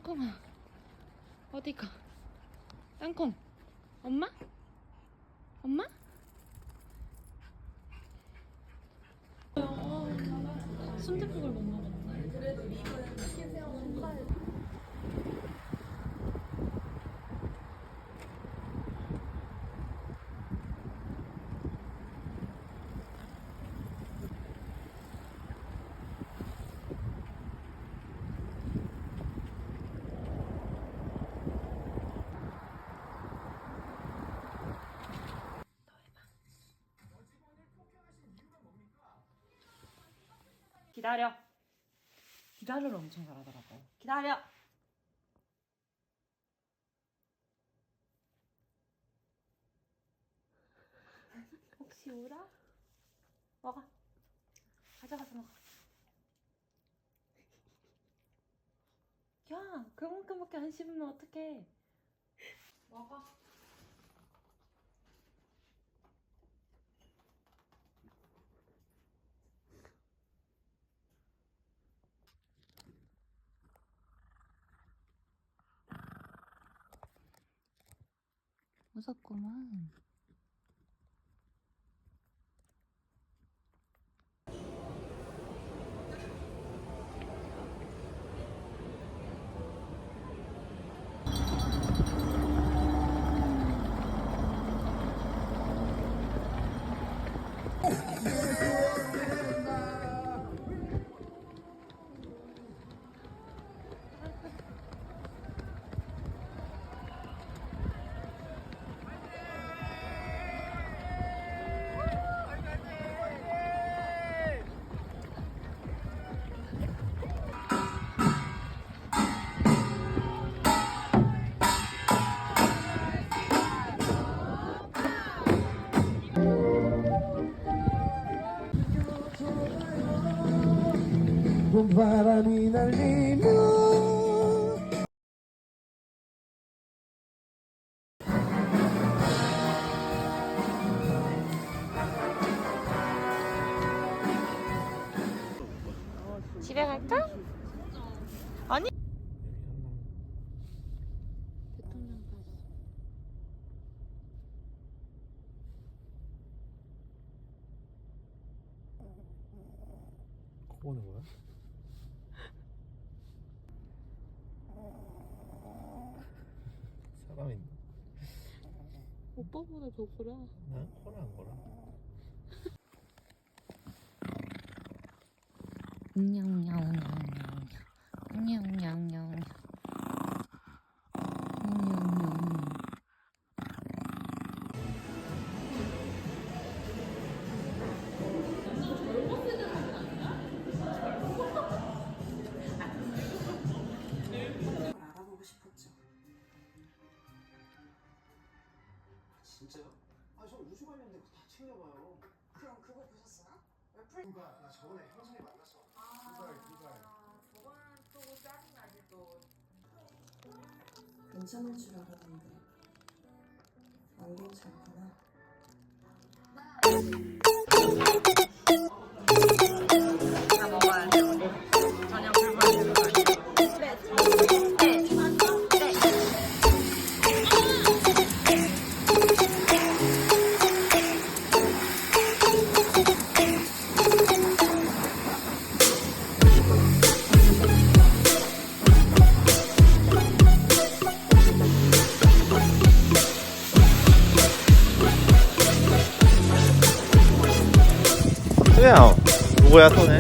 땅콩아 어디가? 땅콩 엄마? 엄마? 순댓국을 못 먹었네. 그래도 이거는 치즈하고 젓갈. 기다려. 기다려를 엄청 잘하더라고. 기다려. 혹시 울어? 먹어. 가져가서 먹어. 야, 그만큼밖에 안 씹으면 어떡해. 먹어. 무섭구만. 봄바람이 날리며 집에 갈까? 아니. 대통령 봤어. 코 보는 거야? 사람 있나? 오빠보다 더 그래. 난 코는 안 걸어. 냥냥냥냥 알아보고 싶었죠. 진짜요? 아, 저 우주 관련된 거 다 챙겨봐요. 그럼 그거 보셨어요? 누가 나 저번에 형준이 만났어. 저거는 또 짜증나지 또. 괜찮을 줄 알았는데 안 괜찮구나. 다 먹어야 돼. 저녁 불만이는 거 아니야? 수야, 누구야 손에?